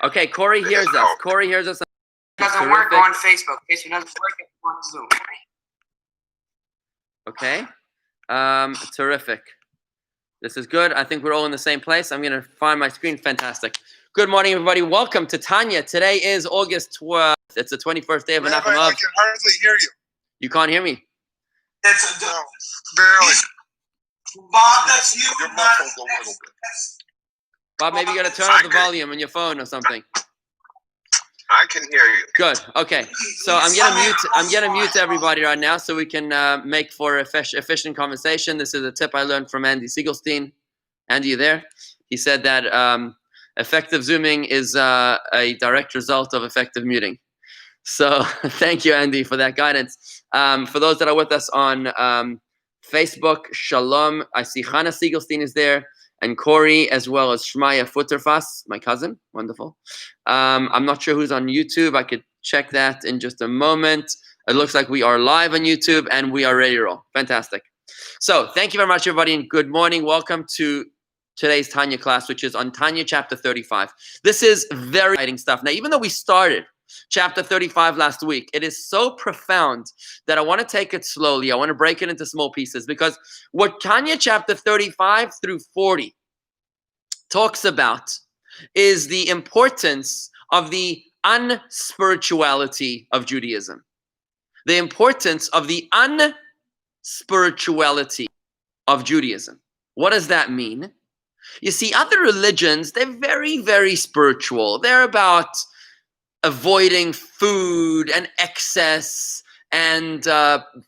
Okay, Corey hears us. Corey hears us. Doesn't work on Facebook. Facebook doesn't work on Zoom. Okay. Terrific. This is good. I think we're all in the same place. I'm going to find my screen. Fantastic. Good morning, everybody. Welcome to Tanya. Today is August 12th. It's the 21st day of Menachem Av. I can hardly hear you. You can't hear me? No, barely. Bob, that's you. You're muffled a little bit. Bob, maybe you got to turn up the volume on your phone or something. I can hear you. Good. Okay. So I'm gonna mute everybody right now so we can make for efficient conversation. This is a tip I learned from Andy Siegelstein. Andy, you there? He said that effective zooming is a direct result of effective muting. So thank you, Andy, for that guidance. For those that are with us on Facebook, Shalom. I see Hannah Siegelstein is there. And Corey, as well as Shmaya Futterfass, my cousin. Wonderful. I'm not sure who's on YouTube. I could check that in just a moment. It looks like we are live on YouTube and we are ready to roll. Fantastic. So thank you very much, everybody, and good morning. Welcome to today's Tanya class, which is on Tanya chapter 35. This is very exciting stuff. Now, even though we started chapter 35 last week, it is so profound that I want to take it slowly. I want to break it into small pieces because what Tanya chapter 35 through 40 talks about is the importance of the unspirituality of Judaism. The importance of the unspirituality of Judaism. What does that mean? You see, other religions, they're very, very spiritual. They're about avoiding food and excess and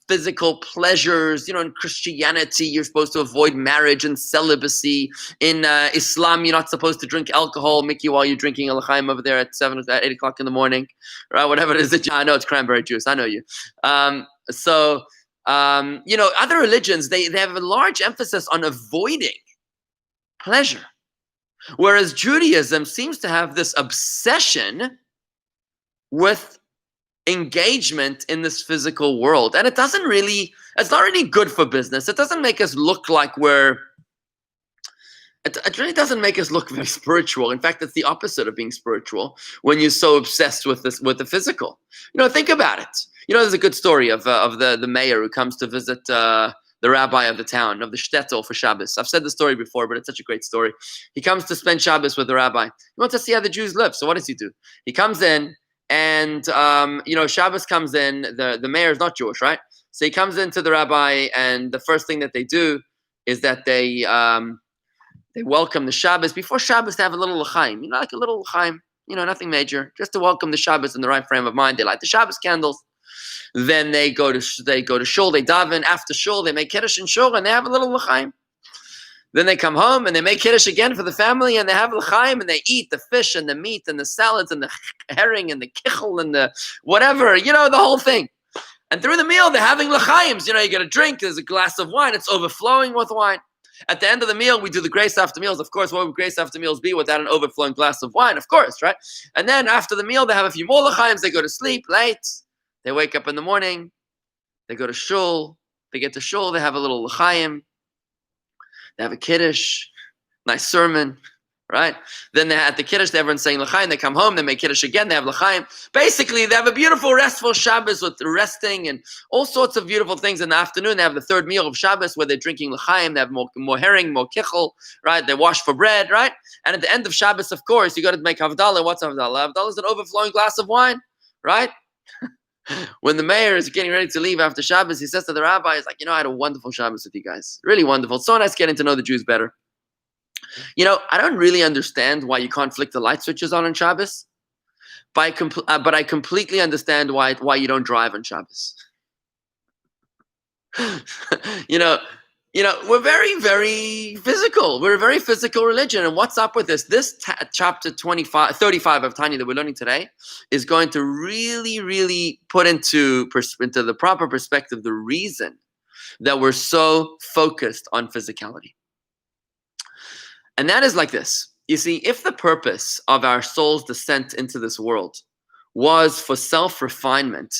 physical pleasures. You know, in Christianity, you're supposed to avoid marriage and celibacy. In Islam, you're not supposed to drink alcohol. Mickey, while you're drinking a l'chaim over there at 8 o'clock in the morning, right? Whatever it is that I know it's cranberry juice. I know you. You know, other religions, they have a large emphasis on avoiding pleasure. Whereas Judaism seems to have this obsession with engagement in this physical world. And it's not really good for business. It doesn't make us look like it really doesn't make us look very spiritual. In fact, it's the opposite of being spiritual when you're so obsessed with the physical. You know, think about it. You know, there's a good story of the mayor who comes to visit the rabbi of the town, of the shtetl for Shabbos. I've said the story before, but it's such a great story. He comes to spend Shabbos with the rabbi. He wants to see how the Jews live. So what does he do? He comes in, and you know, Shabbos comes in. The mayor is not Jewish, right? So he comes into the rabbi, and the first thing that they do is that they welcome the Shabbos. Before Shabbos, they have a little l'chaim, you know, like a little l'chaim, you know, nothing major, just to welcome the Shabbos in the right frame of mind. They light the Shabbos candles. Then they go to shul, they daven. After shul, they make kiddush in shul, and they have a little l'chaim. Then they come home and they make kiddush again for the family, and they have l'chaim, and they eat the fish and the meat and the salads and the herring and the kichel and the whatever, you know, the whole thing. And through the meal, they're having l'chaims. You know, you get a drink, there's a glass of wine, it's overflowing with wine. At the end of the meal, we do the grace after meals. Of course, what would grace after meals be without an overflowing glass of wine? Of course, right? And then after the meal, they have a few more l'chaims, they go to sleep late. They wake up in the morning, they go to shul, they get to shul, they have a little l'chaim, they have a kiddush, nice sermon, right? Then at the kiddush, everyone's saying l'chaim, they come home, they make kiddush again, they have l'chaim. Basically, they have a beautiful, restful Shabbos with resting and all sorts of beautiful things. In the afternoon, they have the third meal of Shabbos where they're drinking l'chaim, they have more herring, more kichel, right? They wash for bread, right? And at the end of Shabbos, of course, you got to make havdalah. What's havdalah? Havdalah is an overflowing glass of wine, right? When the mayor is getting ready to leave after Shabbos, he says to the rabbi, he's like, you know, I had a wonderful Shabbos with you guys. Really wonderful. So nice getting to know the Jews better. You know, I don't really understand why you can't flick the light switches on Shabbos, but I completely understand why you don't drive on Shabbos. You know, we're very, very physical. We're a very physical religion. And what's up with this? This chapter 35 of Tanya that we're learning today is going to really, really put into the proper perspective the reason that we're so focused on physicality. And that is like this. You see, if the purpose of our soul's descent into this world was for self-refinement,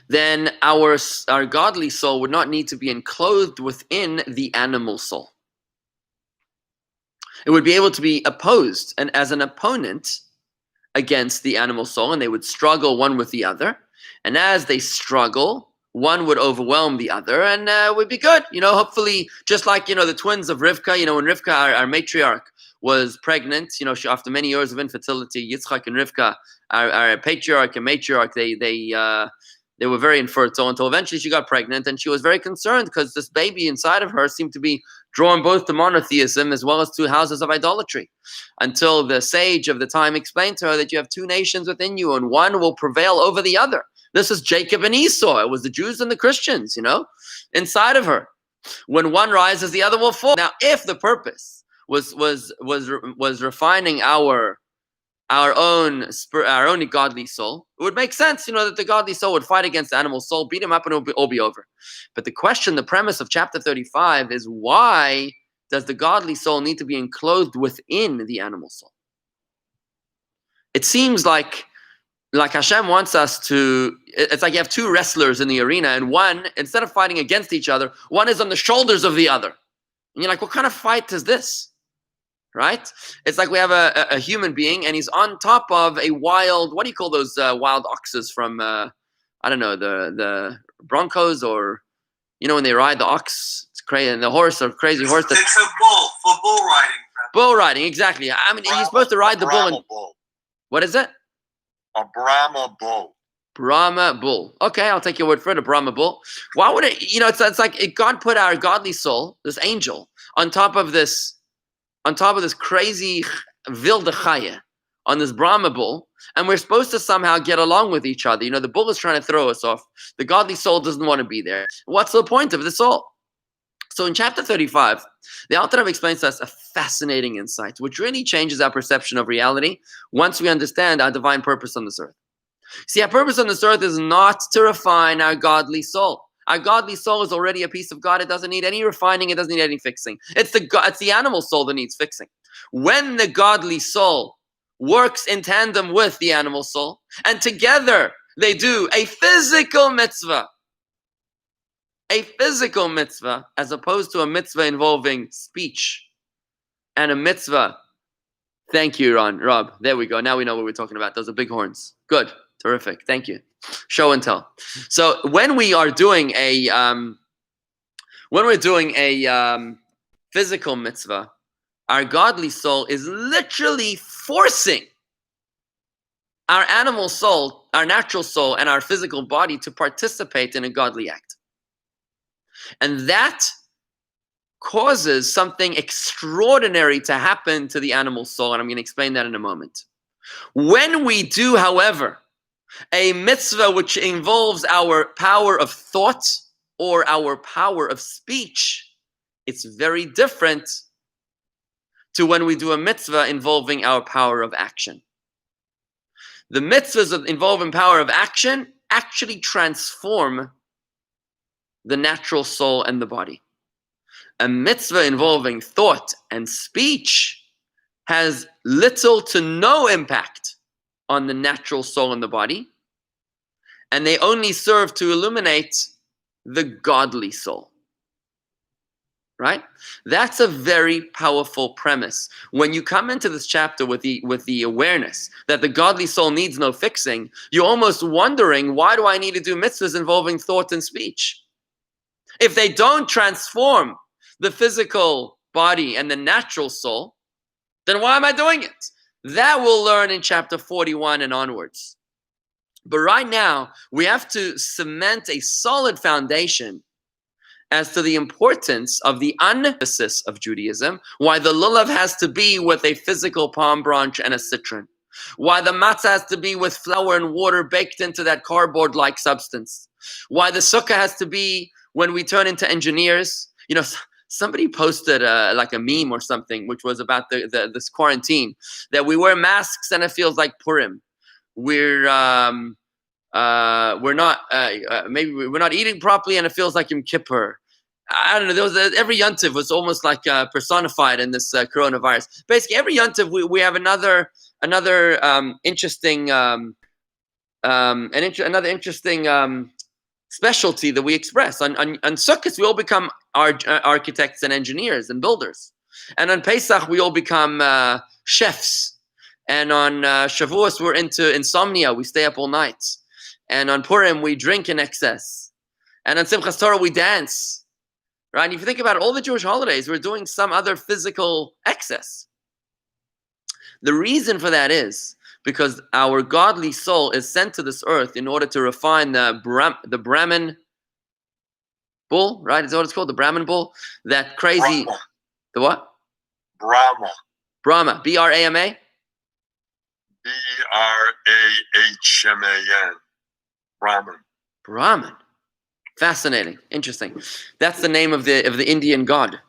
then our godly soul would not need to be enclosed within the animal soul. It would be able to be opposed and as an opponent against the animal soul, and they would struggle one with the other. And as they struggle, one would overwhelm the other, and would be good. Hopefully, just like the twins of Rivka. When Rivka, our matriarch, was pregnant, she, after many years of infertility, Yitzchak and Rivka, our patriarch and matriarch, they were very infertile until eventually she got pregnant, and she was very concerned because this baby inside of her seemed to be drawn both to monotheism as well as to houses of idolatry, until the sage of the time explained to her that you have two nations within you and one will prevail over the other. This is Jacob and Esau. It was the Jews and the Christians, inside of her. When one rises, the other will fall. Now, if the purpose was refining our own spirit, our own godly soul, it would make sense, that the godly soul would fight against the animal soul, beat him up, and it would all be over. But the question, the premise of chapter 35 is, why does the godly soul need to be enclosed within the animal soul? It seems like Hashem wants us to, it's like you have two wrestlers in the arena, and one, instead of fighting against each other, one is on the shoulders of the other. And you're like, what kind of fight is this? Right? It's like we have a human being, and he's on top of a wild, what do you call those wild oxes from, I don't know, the Broncos, or, when they ride the ox, it's crazy, and the horse, or crazy horse. It's a bull, for bull riding. Bull riding, exactly. I mean, he's supposed to ride the bull. What is it? A Brahma bull. Brahma bull. Okay, I'll take your word for it, a Brahma bull. Why would it, it's like God put our godly soul, this angel, on top of this crazy wilde chaya, on this Brahma bull, and we're supposed to somehow get along with each other. The bull is trying to throw us off. The godly soul doesn't want to be there. What's the point of the soul? So in chapter 35, the Alter Rebbe explains to us a fascinating insight, which really changes our perception of reality once we understand our divine purpose on this earth. See, our purpose on this earth is not to refine our godly soul. Our godly soul is already a piece of God. It doesn't need any refining. It doesn't need any fixing. It's the animal soul that needs fixing. When the godly soul works in tandem with the animal soul, and together they do a physical mitzvah, as opposed to a mitzvah involving speech, and a mitzvah. Thank you, Rob. There we go. Now we know what we're talking about. Those are big horns. Good. Terrific. Thank you. Show and tell. So when we are doing a physical mitzvah, our godly soul is literally forcing our animal soul, our natural soul, and our physical body to participate in a godly act. And that causes something extraordinary to happen to the animal soul, and I'm going to explain that in a moment. When we do, however, a mitzvah which involves our power of thought or our power of speech, it's very different to when we do a mitzvah involving our power of action. The mitzvahs involving power of action actually transform the natural soul and the body. A mitzvah involving thought and speech has little to no impact on the natural soul and the body, and they only serve to illuminate the godly soul. Right? That's a very powerful premise. When you come into this chapter with the awareness that the godly soul needs no fixing, you're almost wondering, why do I need to do mitzvahs involving thought and speech? If they don't transform the physical body and the natural soul, then why am I doing it? That we'll learn in chapter 41 and onwards. But right now, we have to cement a solid foundation as to the importance of the emphasis of Judaism, why the lulav has to be with a physical palm branch and a citron, why the matzah has to be with flour and water baked into that cardboard-like substance, why the sukkah has to be when we turn into engineers. Somebody posted like a meme or something, which was about this quarantine, that we wear masks and it feels like Purim. We're not eating properly and it feels like Yom Kippur. I don't know. Every Yontiv was almost like personified in this coronavirus. Basically, every Yontiv we have another interesting specialty that we express. On Sukkot, we all become architects and engineers and builders. And on Pesach, we all become chefs. And on Shavuos, we're into insomnia. We stay up all night. And on Purim, we drink in excess. And on Simchas Torah, we dance. Right? And if you think about it, all the Jewish holidays, we're doing some other physical excess. The reason for that is because our godly soul is sent to this earth in order to refine the Brahman bull, right? Is that what it's called? The Brahman bull? That crazy... Brahma. The what? Brahma. Brahma. B-R-A-M-A? B-R-A-H-M-A-N. Brahman. Brahman. Fascinating. Interesting. That's the name of the Indian god.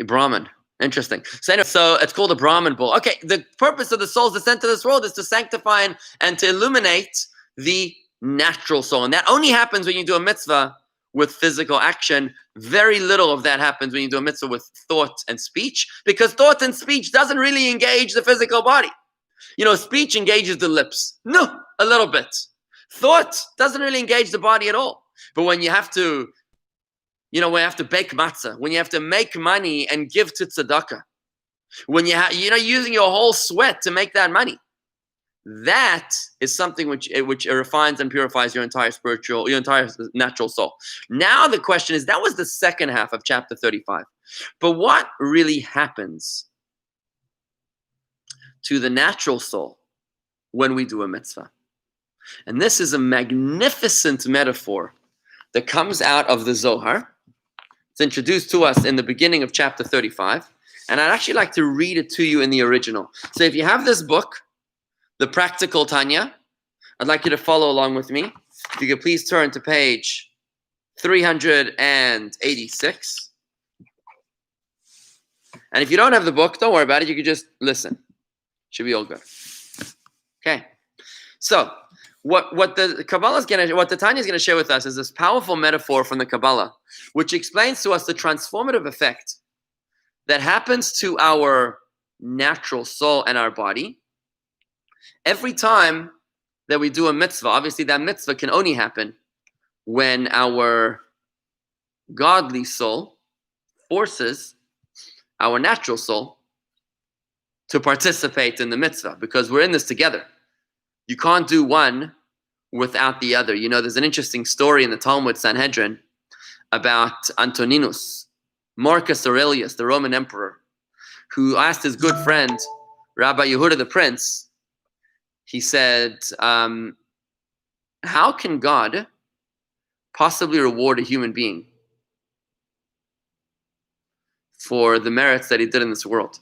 Brahman. Interesting. So it's called a Brahman bull. Okay, the purpose of the soul's descent to this world is to sanctify and to illuminate the natural soul. And that only happens when you do a mitzvah with physical action. Very little of that happens when you do a mitzvah with thought and speech, because thought and speech doesn't really engage the physical body. Speech engages the lips. No, a little bit. Thought doesn't really engage the body at all. But when you have to, when you have to bake matzah, when you have to make money and give to tzedakah, when you're using your whole sweat to make that money, that is something which refines and purifies your entire natural soul. Now the question is, that was the second half of chapter 35. But what really happens to the natural soul when we do a mitzvah? And this is a magnificent metaphor that comes out of the Zohar. It's introduced to us in the beginning of chapter 35. And I'd actually like to read it to you in the original. So if you have this book, The Practical Tanya, I'd like you to follow along with me. If you could please turn to page 386. And if you don't have the book, don't worry about it. You can just listen. Should be all good. Okay. So what the Tanya is going to share with us is this powerful metaphor from the Kabbalah, which explains to us the transformative effect that happens to our natural soul and our body every time that we do a mitzvah. Obviously, that mitzvah can only happen when our godly soul forces our natural soul to participate in the mitzvah, because we're in this together. You can't do one without the other. There's an interesting story in the Talmud Sanhedrin about Antoninus, Marcus Aurelius, the Roman emperor, who asked his good friend, Rabbi Yehuda the Prince, he said, how can God possibly reward a human being for the merits that he did in this world?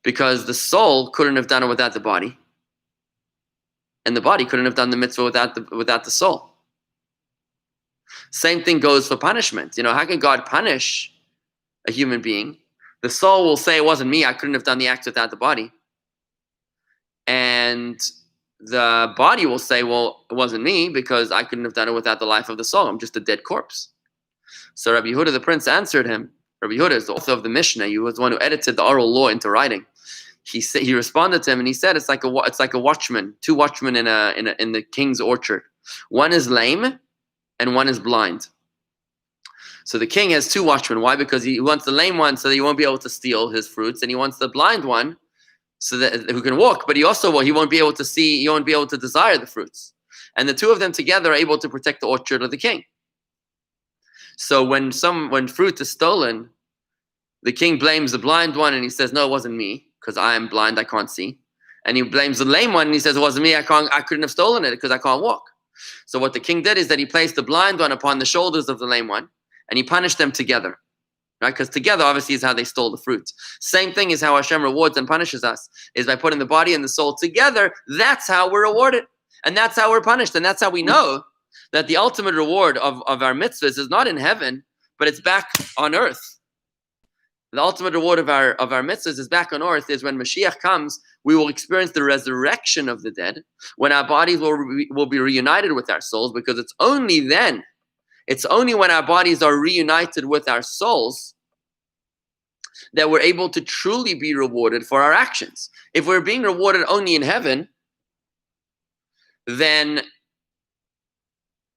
Because the soul couldn't have done it without the body, and the body couldn't have done the mitzvah without the soul. Same thing goes for punishment. How can God punish a human being? The soul will say, it wasn't me, I couldn't have done the act without the body. And the body will say, well, it wasn't me, because I couldn't have done it without the life of the soul. I'm just a dead corpse. So Rabbi Yehuda the Prince answered him. Rabbi Yehuda is the author of the Mishnah. He was the one who edited the oral law into writing. He responded to him and he said, it's like a watchman, two watchmen in the king's orchard. One is lame and one is blind. So the king has two watchmen. Why? Because he wants the lame one so that he won't be able to steal his fruits, and he wants the blind one so that who can walk, but he won't be able to see, he won't be able to desire the fruits. And the two of them together are able to protect the orchard of the king. So when fruit is stolen, the king blames the blind one and he says, no, it wasn't me, because I am blind, I can't see. And he blames the lame one and he says, it wasn't me, I couldn't have stolen it because I can't walk. So what the king did is that he placed the blind one upon the shoulders of the lame one and he punished them together. Right? Because together obviously is how they stole the fruit. Same thing is how Hashem rewards and punishes us, is by putting the body and the soul together. That's how we're rewarded. And that's how we're punished. And that's how we know that the ultimate reward of our mitzvahs is not in heaven, but it's back on earth. The ultimate reward of our mitzvahs is back on earth, is when Mashiach comes, we will experience the resurrection of the dead, when our bodies will be reunited with our souls, because it's only then, it's only when our bodies are reunited with our souls that we're able to truly be rewarded for our actions. If we're being rewarded only in heaven, then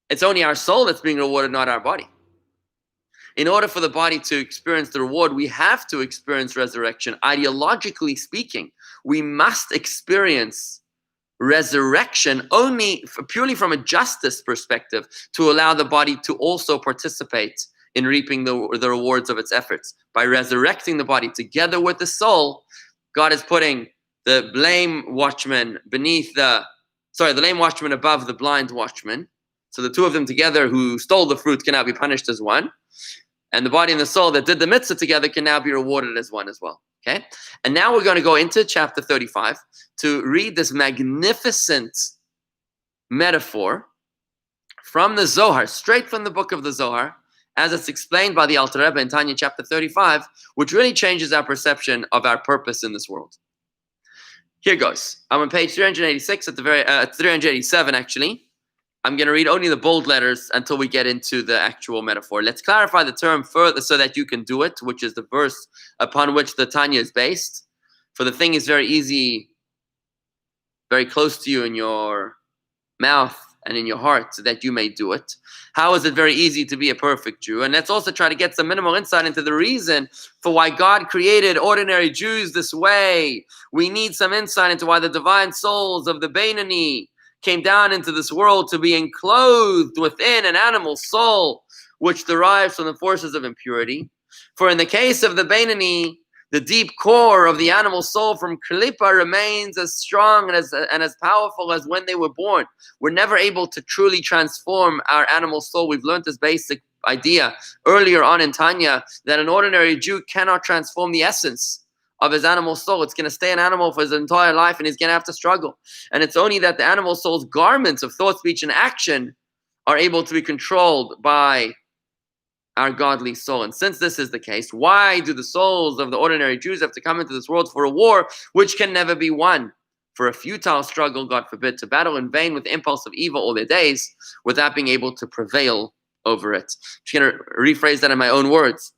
it's only our soul that's being rewarded, not our body. In order for the body to experience the reward, we have to experience resurrection. Ideologically speaking, we must experience resurrection only purely from a justice perspective to allow the body to also participate in reaping the rewards of its efforts. By resurrecting the body together with the soul, God is putting the lame watchman the lame watchman above the blind watchman. So the two of them together who stole the fruit can now be punished as one. And the body and the soul that did the mitzvah together can now be rewarded as one as well. Okay? And now we're going to go into chapter 35 to read this magnificent metaphor from the Zohar, straight from the book of the Zohar, as it's explained by the Alter Rebbe in Tanya chapter 35, which really changes our perception of our purpose in this world. Here goes. I'm on page 386 at the 387 actually. I'm going to read only the bold letters until we get into the actual metaphor. Let's clarify the term further so that you can do it, which is the verse upon which the Tanya is based. For the thing is very easy, very close to you in your mouth and in your heart, so that you may do it. How is it very easy to be a perfect Jew? And let's also try to get some minimal insight into the reason for why God created ordinary Jews this way. We need some insight into why the divine souls of the Beinani came down into this world to be enclothed within an animal soul, which derives from the forces of impurity. For in the case of the Beinani, the deep core of the animal soul from Klippa remains as strong and as powerful as when they were born. We're never able to truly transform our animal soul. We've learned this basic idea earlier on in Tanya, that an ordinary Jew cannot transform the essence of his animal soul. It's going to stay an animal for his entire life, and he's going to have to struggle. And it's only that the animal soul's garments of thought, speech, and action are able to be controlled by our godly soul. And since this is the case, why do the souls of the ordinary Jews have to come into this world for a war which can never be won? For a futile struggle, God forbid, to battle in vain with the impulse of evil all their days without being able to prevail over it. I'm just going to rephrase that in my own words.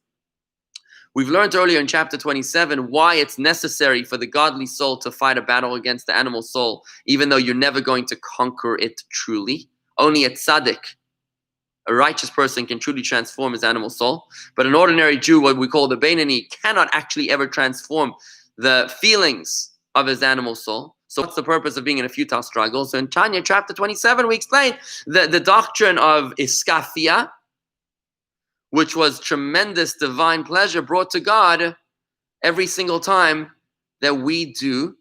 We've learned earlier in chapter 27 why it's necessary for the godly soul to fight a battle against the animal soul, even though you're never going to conquer it truly. Only a tzaddik, a righteous person, can truly transform his animal soul. But an ordinary Jew, what we call the Beinani, cannot actually ever transform the feelings of his animal soul. So what's the purpose of being in a futile struggle? So in Tanya chapter 27, we explain the doctrine of iskafia, which was tremendous divine pleasure brought to God every single time that we do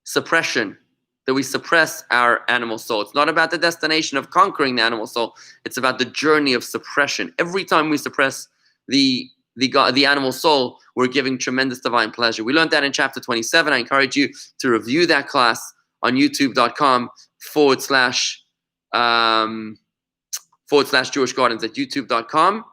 suppression, that we suppress our animal soul. It's not about the destination of conquering the animal soul. It's about the journey of suppression. Every time we suppress the animal soul, we're giving tremendous divine pleasure. We learned that in chapter 27. I encourage you to review that class on youtube.com / Jewish Gardens, at youtube.com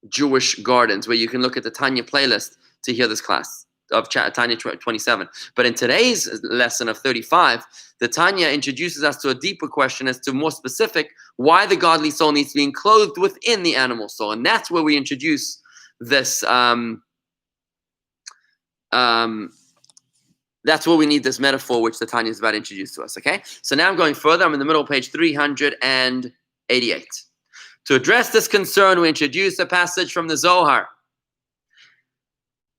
/ Jewish Gardens, where you can look at the Tanya playlist to hear this class of Tanya 27. But in today's lesson of 35, the Tanya introduces us to a deeper question as to, more specific, why the godly soul needs to be enclothed within the animal soul. And that's where we introduce this that's where we need this metaphor, which the Tanya is about to introduce to us, okay? So now I'm going further. I'm in the middle of page 388. To address this concern, we introduce a passage from the Zohar.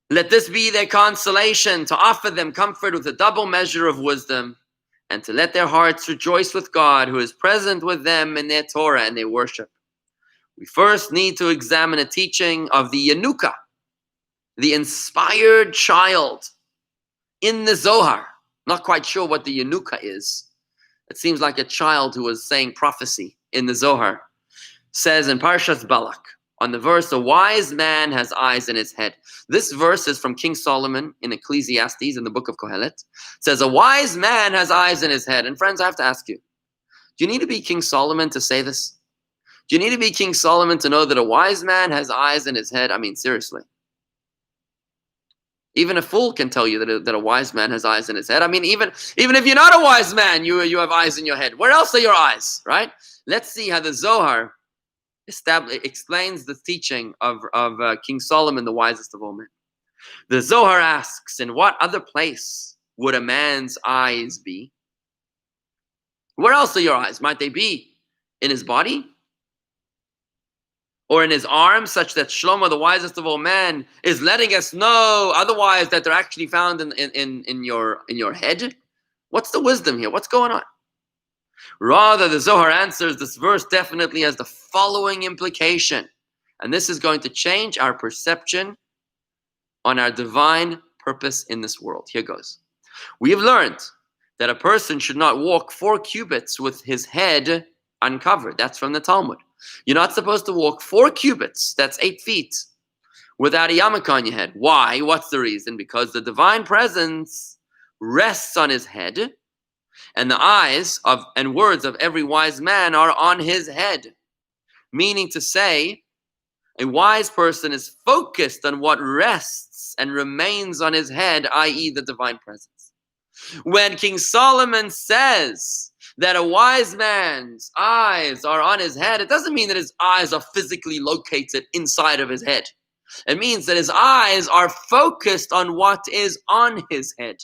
Let this be their consolation, to offer them comfort with a double measure of wisdom, and to let their hearts rejoice with God, who is present with them in their Torah and their worship. We first need to examine a teaching of the Yanuka, the inspired child, in the Zohar. Not quite sure what the Yanuka is. It seems like a child who was saying prophecy in the Zohar. Says in Parshas Balak, on the verse, a wise man has eyes in his head. This verse is from King Solomon in Ecclesiastes in the book of Kohelet. It says, a wise man has eyes in his head. And friends, I have to ask you, do you need to be King Solomon to say this? Do you need to be King Solomon to know that a wise man has eyes in his head? I mean, seriously. Even a fool can tell you that a wise man has eyes in his head. I mean, even if you're not a wise man, you have eyes in your head. Where else are your eyes, right? Let's see how the Zohar explains the teaching of King Solomon, the wisest of all men. The Zohar asks, in what other place would a man's eyes be? Where else are your eyes? Might they be in his body? Or in his arms, such that Shlomo, the wisest of all men, is letting us know otherwise that they're actually found in your head? What's the wisdom here? What's going on? Rather, the Zohar answers this verse definitely has the following implication. And this is going to change our perception on our divine purpose in this world. Here goes. We have learned that a person should not walk 4 cubits with his head uncovered. That's from the Talmud. You're not supposed to walk 4 cubits, that's 8 feet, without a yarmulke on your head. Why? What's the reason? Because the divine presence rests on his head, and the eyes of and words of every wise man are on his head. Meaning to say, a wise person is focused on what rests and remains on his head, i.e. the divine presence. When King Solomon says that a wise man's eyes are on his head, it doesn't mean that his eyes are physically located inside of his head. It means that his eyes are focused on what is on his head.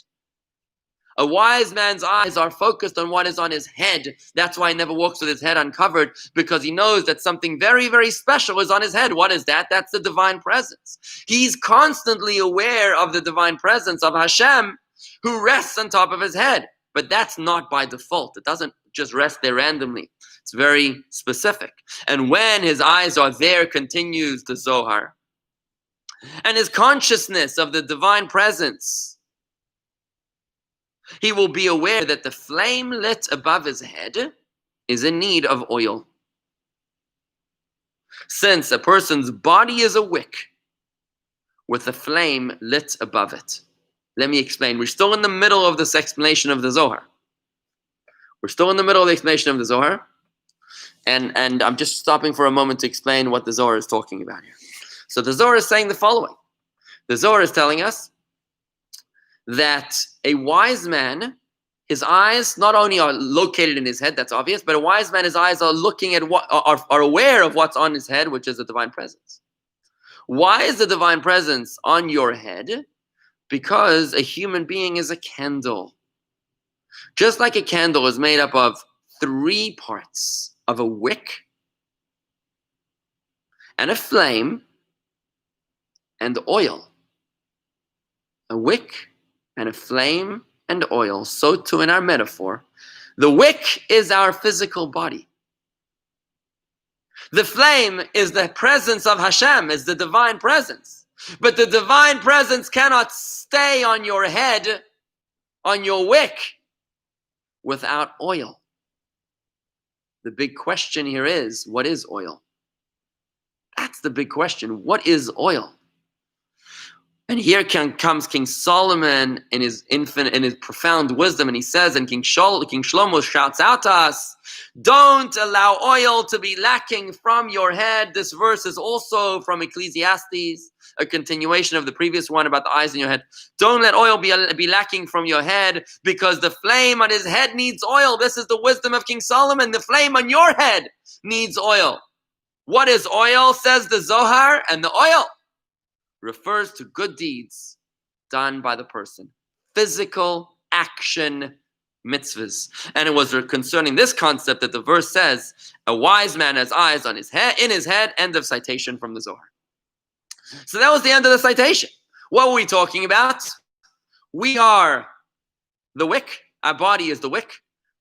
A wise man's eyes are focused on what is on his head. That's why he never walks with his head uncovered, because he knows that something very, very special is on his head. What is that? That's the divine presence. He's constantly aware of the divine presence of Hashem, who rests on top of his head. But that's not by default. It doesn't just rest there randomly. It's very specific. And when his eyes are there, continues the Zohar, and his consciousness of the divine presence, he will be aware that the flame lit above his head is in need of oil. Since a person's body is a wick with a flame lit above it. Let me explain. We're still in the middle of this explanation of the Zohar. And I'm just stopping for a moment to explain what the Zohar is talking about here. So the Zohar is saying the following. The Zohar is telling us that a wise man, his eyes not only are located in his head, that's obvious, but a wise man, his eyes are looking at what are aware of what's on his head, which is the divine presence. Why is the divine presence on your head? Because a human being is a candle. Just like a candle is made up of 3 parts of a wick and a flame and oil. A wick and a flame and oil. So too in our metaphor, the wick is our physical body. The flame is the presence of Hashem, is the divine presence. But the divine presence cannot stay on your head, on your wick, without oil. The big question here is, what is oil? That's the big question. What is oil? And here comes King Solomon in his profound wisdom, and he says, and King Shlomo shouts out to us, don't allow oil to be lacking from your head. This verse is also from Ecclesiastes, a continuation of the previous one about the eyes in your head. Don't let oil be lacking from your head, because the flame on his head needs oil. This is the wisdom of King Solomon. The flame on your head needs oil. What is oil, says the Zohar? And the oil refers to good deeds done by the person. Physical action mitzvahs. And it was concerning this concept that the verse says, a wise man has eyes on his head, in his head, end of citation from the Zohar. So that was the end of the citation. What were we talking about? We are the wick. Our body is the wick.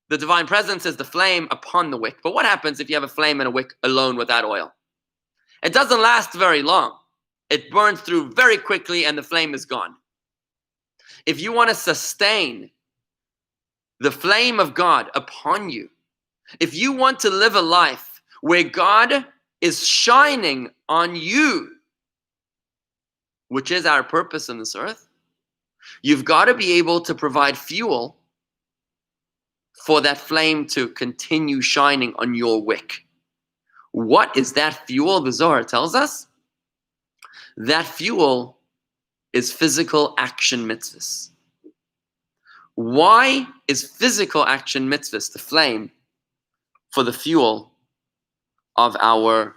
The divine presence is the flame upon the wick. But what happens if you have a flame and a wick alone without oil? It doesn't last very long. It burns through very quickly and the flame is gone. If you want to sustain the flame of God upon you, if you want to live a life where God is shining on you, which is our purpose on this earth, you've got to be able to provide fuel for that flame to continue shining on your wick. What is that fuel? The Zohar tells us that fuel is physical action mitzvahs. Why is physical action mitzvahs the flame for the fuel of our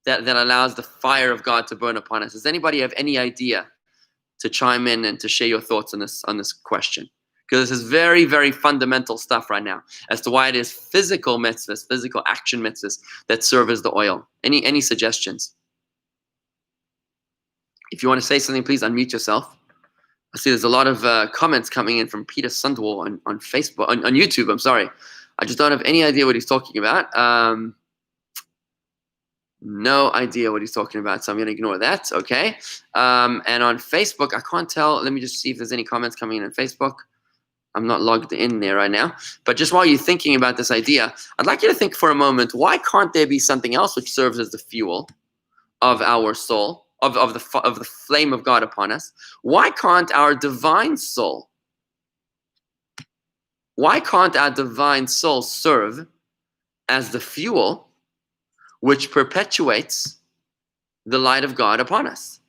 that allows the fire of God to burn upon us? Does anybody have any idea to chime in and to share your thoughts on this question? Because this is very, very fundamental stuff right now as to why it is physical mitzvahs, physical action mitzvahs that serve as the oil. Any suggestions? If you want to say something, please unmute yourself. I see there's a lot of comments coming in from Peter Sundwall on Facebook, on YouTube. I'm sorry. I just don't have any idea what he's talking about. No idea what he's talking about, so I'm going to ignore that. Okay. And on Facebook, I can't tell. Let me just see if there's any comments coming in on Facebook. I'm not logged in there right now. But just while you're thinking about this idea, I'd like you to think for a moment, why can't there be something else which serves as the fuel of our soul, of the flame of God upon us? Why can't our divine soul, serve as the fuel which perpetuates the light of God upon us?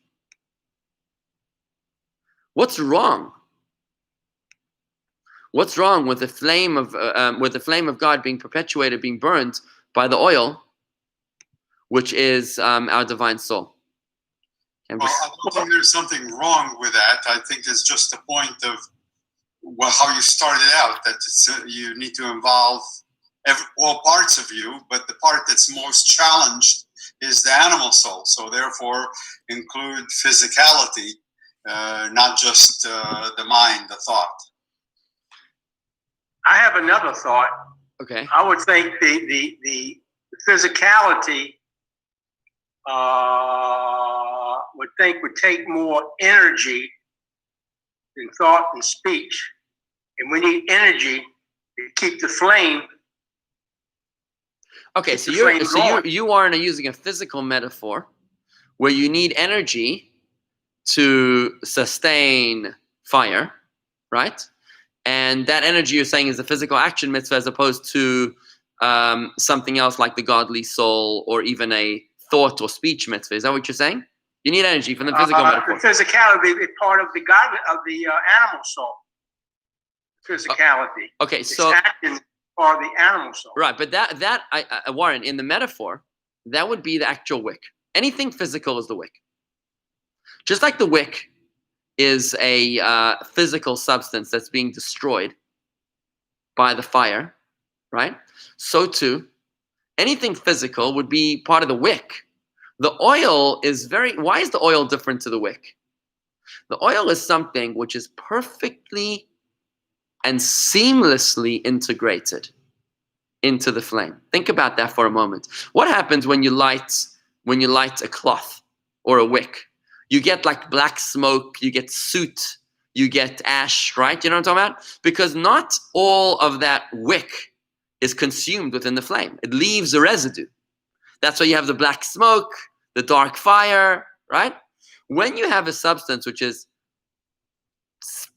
What's wrong? What's wrong with the flame of God being perpetuated, being burned by the oil, which is our divine soul? Well, I don't think there's something wrong with that. I think it's just the point of how you started out, that you need to involve all parts of you, but the part that's most challenged is the animal soul. So therefore, include physicality, not just the mind, the thought. I have another thought. Okay. I would think the physicality would take more energy than thought and speech, and we need energy to keep the flame. Okay, so you are using a physical metaphor where you need energy to sustain fire, right? And that energy you're saying is the physical action mitzvah as opposed to something else like the godly soul or even a thought or speech mitzvah. Is that what you're saying? You need energy from the physical metaphor. The physicality is part of the animal soul. Physicality. Okay, so action are the animal soul. Right, but that Warren, in the metaphor, that would be the actual wick. Anything physical is the wick. Just like the wick is a physical substance that's being destroyed by the fire, right? So too, anything physical would be part of the wick. The oil is why is the oil different to the wick? The oil is something which is perfectly and seamlessly integrated into the flame. Think about that for a moment. What happens when you light a cloth or a wick? You get like black smoke, you get soot, you get ash, right? You know what I'm talking about? Because not all of that wick is consumed within the flame. It leaves a residue. That's why you have the black smoke, the dark fire, right? When you have a substance which is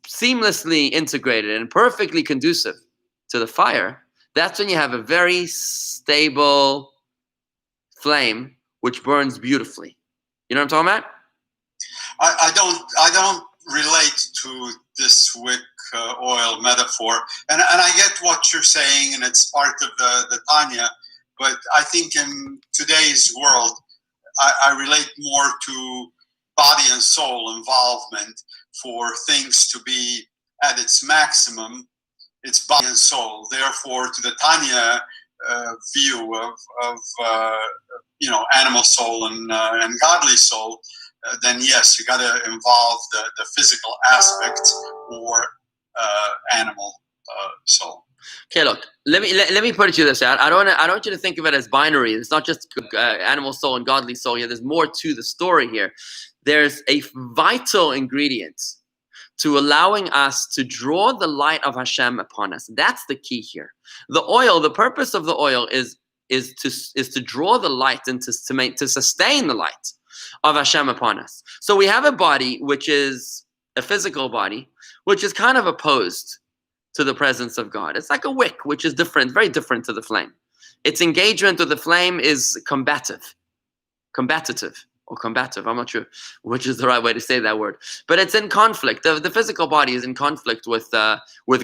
seamlessly integrated and perfectly conducive to the fire, that's when you have a very stable flame which burns beautifully. You know what I'm talking about? I don't relate to this wick oil metaphor, and I get what you're saying, and it's part of the Tanya. But I think in today's world, I relate more to body and soul involvement. For things to be at its maximum, it's body and soul. Therefore, to the Tanya view of animal soul and godly soul, then yes, you got to involve the physical aspect or animal soul. Okay, look. Let me put it to you this way. I don't want you to think of it as binary. It's not just animal soul and godly soul here. There's more to the story here. There's a vital ingredient to allowing us to draw the light of Hashem upon us. That's the key here. The oil, the purpose of the oil is to draw the light and to sustain the light of Hashem upon us. So we have a body which is a physical body, which is kind of opposed to the presence of God. It's like a wick, which is different, very different to the flame. Its engagement with the flame is combative. Or combative, I'm not sure which is the right way to say that word, but it's in conflict. The physical body is in conflict with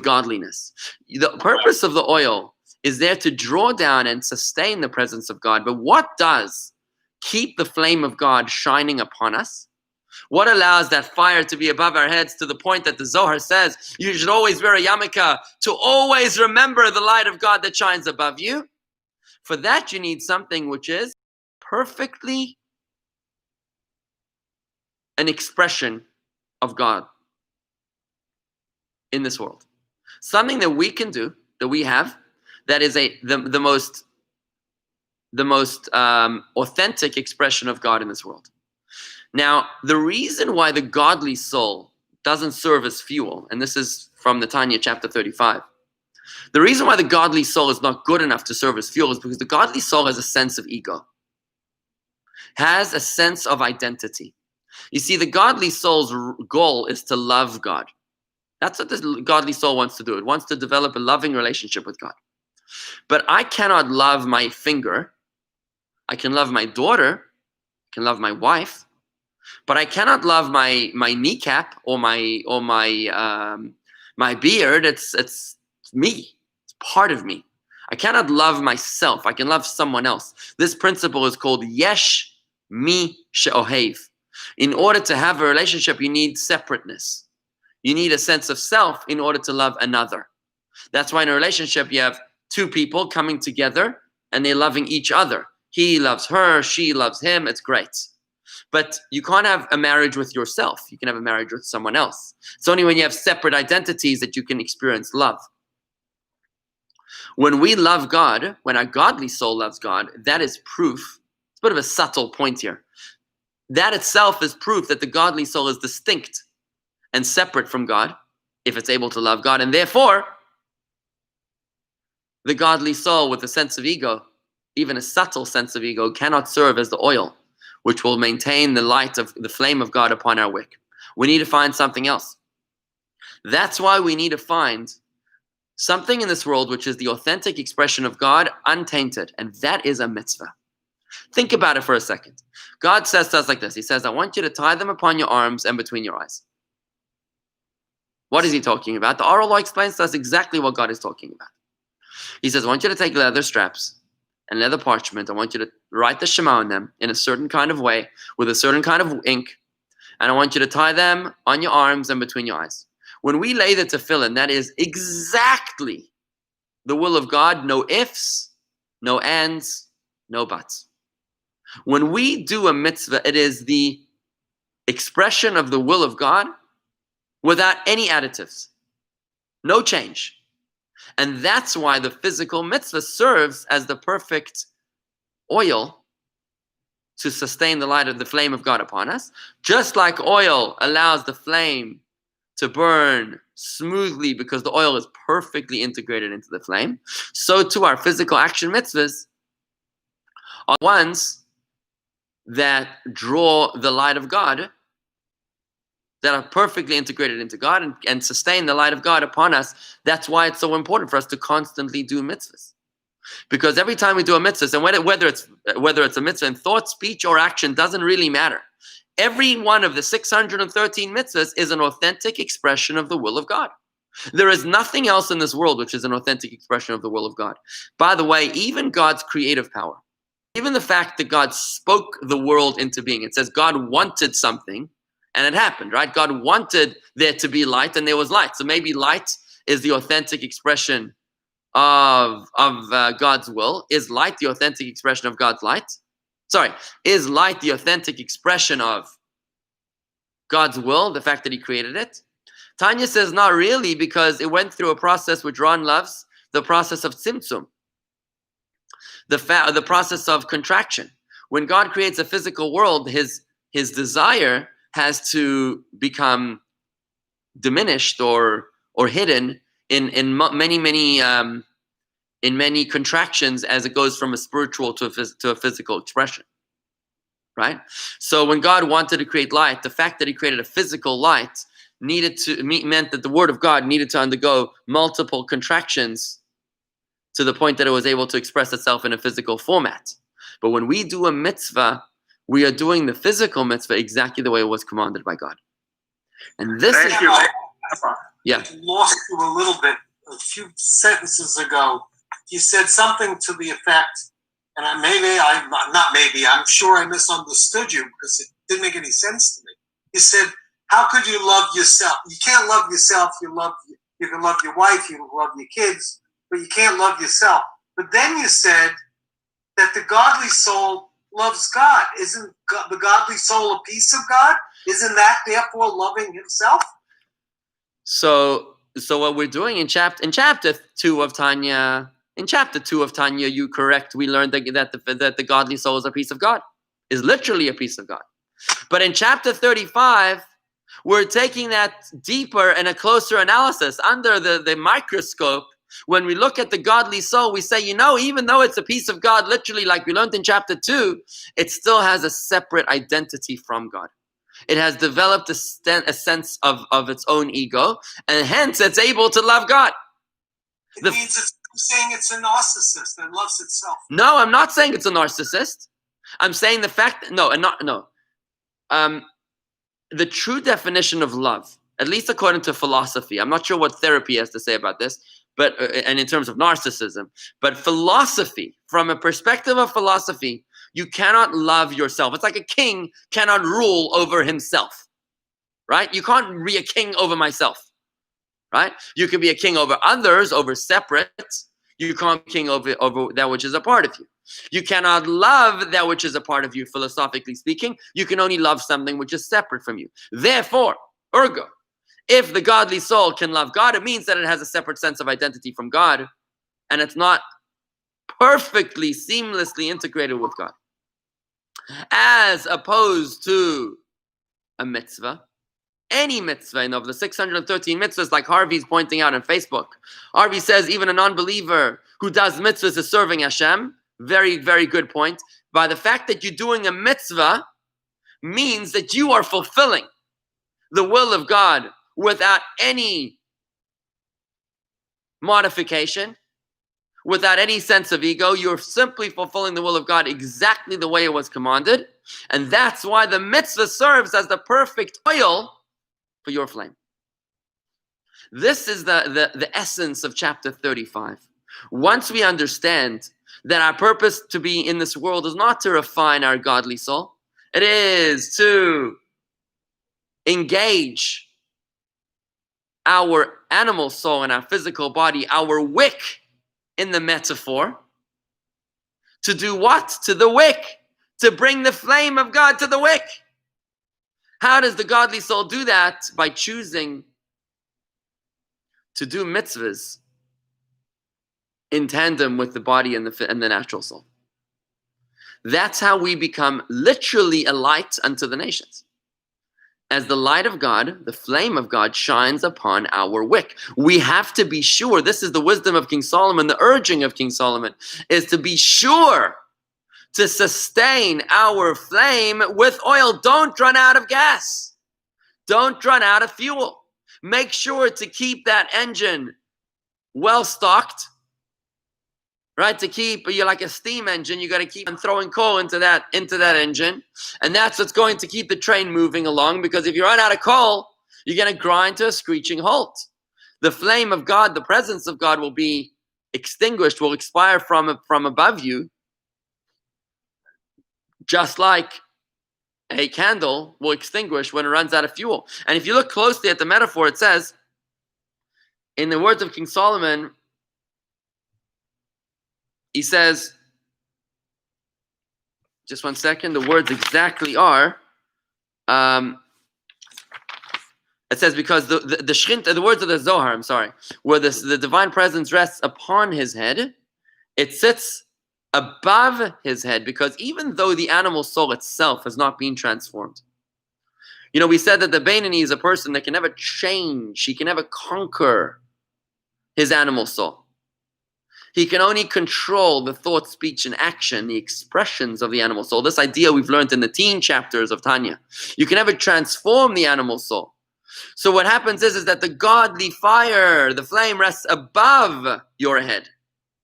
godliness. The purpose of the oil is there to draw down and sustain the presence of God. But what does keep the flame of God shining upon us? What allows that fire to be above our heads to the point that the Zohar says you should always wear a yarmulke to always remember the light of God that shines above you? For that you need something which is perfectly an expression of God in this world. Something that we can do, that we have, that is the most authentic expression of God in this world. Now, the reason why the godly soul doesn't serve as fuel, and this is from the Tanya chapter 35, the reason why the godly soul is not good enough to serve as fuel is because the godly soul has a sense of ego, has a sense of identity. You see, the godly soul's goal is to love God. That's what the godly soul wants to do. It wants to develop a loving relationship with God. But I cannot love my finger. I can love my daughter. I can love my wife. But I cannot love my kneecap or my beard. It's me. It's part of me. I cannot love myself. I can love someone else. This principle is called yesh mi she'ohev. In order to have a relationship, you need separateness. You need a sense of self in order to love another. That's why in a relationship, you have two people coming together and they're loving each other. He loves her, she loves him. It's great. But you can't have a marriage with yourself. You can have a marriage with someone else. It's only when you have separate identities that you can experience love. When we love God, when our godly soul loves God, that is proof. It's a bit of a subtle point here. That itself is proof that the godly soul is distinct and separate from God, if it's able to love God. And therefore, the godly soul with a sense of ego, even a subtle sense of ego, cannot serve as the oil which will maintain the light of the flame of God upon our wick. We need to find something else. That's why we need to find something in this world which is the authentic expression of God, untainted, and that is a mitzvah. Think about it for a second. God says to us like this. He says, I want you to tie them upon your arms and between your eyes. What is he talking about? The oral law explains to us exactly what God is talking about. He says, I want you to take leather straps and leather parchment. I want you to write the Shema on them in a certain kind of way with a certain kind of ink. And I want you to tie them on your arms and between your eyes. When we lay the tefillin, that is exactly the will of God. No ifs, no ands, no buts. When we do a mitzvah, it is the expression of the will of God without any additives. No change. And that's why the physical mitzvah serves as the perfect oil to sustain the light of the flame of God upon us. Just like oil allows the flame to burn smoothly because the oil is perfectly integrated into the flame, so too our physical action mitzvahs are ones that draw the light of God, that are perfectly integrated into God and sustain the light of God upon us. That's why it's so important for us to constantly do mitzvahs. Because every time we do a mitzvah, and whether it's a mitzvah in thought, speech, or action, doesn't really matter. Every one of the 613 mitzvahs is an authentic expression of the will of God. There is nothing else in this world which is an authentic expression of the will of God. By the way, even God's creative power, even the fact that God spoke the world into being, it says God wanted something, and it happened, right? God wanted there to be light, and there was light. So maybe light is the authentic expression of God's will. Is light the authentic expression of God's light? Sorry, is light the authentic expression of God's will, the fact that he created it? Tanya says not really, because it went through a process which Ron loves, the process of tzimtzum, the process of contraction. When God creates a physical world, his desire has to become diminished or hidden in many contractions as it goes from a spiritual to a physical expression, right? So when God wanted to create light, the fact that he created a physical light meant that the word of God needed to undergo multiple contractions to the point that it was able to express itself in a physical format. But when we do a mitzvah, we are doing the physical mitzvah exactly the way it was commanded by God. And this is... Yeah. I lost you a little bit. A few sentences ago, you said something to the effect, and I'm sure I misunderstood you because it didn't make any sense to me. You said, how could you love yourself? You can't love yourself. You can love your wife, you can love your kids, but you can't love yourself. But then you said that the godly soul loves God. Isn't the godly soul a piece of God? Isn't that therefore loving himself? So what we're doing in chapter 2 of Tanya, you correct. We learned that the godly soul is a piece of God, is literally a piece of God. But in chapter 35, we're taking that deeper and a closer analysis under the microscope. When we look at the godly soul, we say, even though it's a piece of God, literally like we learned in chapter 2, it still has a separate identity from God. It has developed a sense of its own ego, and hence it's able to love God. It means you're saying it's a narcissist that loves itself. No, I'm not saying it's a narcissist. I'm saying the fact that, the true definition of love, at least according to philosophy, I'm not sure what therapy has to say about this, but and in terms of narcissism, but philosophy, from a perspective of philosophy, you cannot love yourself. It's like a king cannot rule over himself, right? You can't be a king over myself, right? You can be a king over others, over separate. You can't be king over that which is a part of you. You cannot love that which is a part of you, philosophically speaking. You can only love something which is separate from you. Therefore, ergo, if the godly soul can love God, it means that it has a separate sense of identity from God, and it's not perfectly, seamlessly integrated with God. As opposed to a mitzvah, any mitzvah of the 613 mitzvahs, like Harvey's pointing out on Facebook. Harvey says even a non-believer who does mitzvahs is serving Hashem. Very, very good point. By the fact that you're doing a mitzvah means that you are fulfilling the will of God without any modification, without any sense of ego. You're simply fulfilling the will of God exactly the way it was commanded. And that's why the mitzvah serves as the perfect oil for your flame. This is the essence of chapter 35. Once we understand that our purpose to be in this world is not to refine our godly soul, it is to engage our animal soul and our physical body, our wick in the metaphor. To do what? To the wick. To bring the flame of God to the wick. How does the godly soul do that? By choosing to do mitzvahs in tandem with the body and the natural soul. That's how we become literally a light unto the nations. As the light of God, the flame of God shines upon our wick. We have to be sure, this is the wisdom of King Solomon, the urging of King Solomon, is to be sure to sustain our flame with oil. Don't run out of gas. Don't run out of fuel. Make sure to keep that engine well stocked. Right, to keep, you're like a steam engine, you got to keep on throwing coal into that engine. And that's what's going to keep the train moving along, because if you run out of coal, you're going to grind to a screeching halt. The flame of God, the presence of God will be extinguished, will expire from above you, just like a candle will extinguish when it runs out of fuel. And if you look closely at the metaphor, it says, in the words of King Solomon, he says, just one second, the words exactly are, it says, because the words of the Zohar, where the divine presence rests upon his head, it sits above his head, because even though the animal soul itself has not been transformed. We said that the Beinoni is a person that can never change, he can never conquer his animal soul. He can only control the thought, speech, and action, the expressions of the animal soul. This idea we've learned in the teen chapters of Tanya. You can never transform the animal soul. So what happens is that the godly fire, the flame, rests above your head,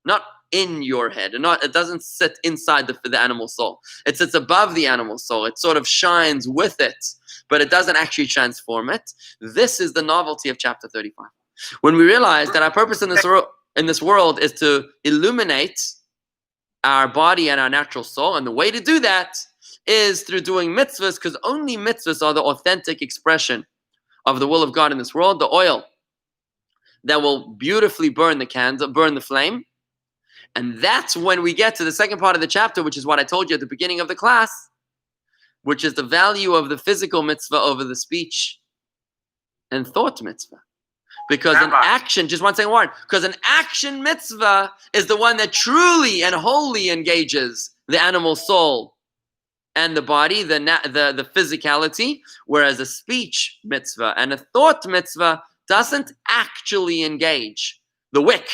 not in your head. It doesn't sit inside the animal soul. It sits above the animal soul. It sort of shines with it, but it doesn't actually transform it. This is the novelty of chapter 35. When we realize that our purpose in this world is to illuminate our body and our natural soul, and the way to do that is through doing mitzvahs, because only mitzvahs are the authentic expression of the will of God in this world. The oil that will beautifully burn the candle, burn the flame. And that's when we get to the second part of the chapter, which is what I told you at the beginning of the class, which is the value of the physical mitzvah over the speech and thought mitzvah. Because an action, just one second, Warren, because an action mitzvah is the one that truly and wholly engages the animal soul and the body, the physicality, whereas a speech mitzvah and a thought mitzvah doesn't actually engage the wick,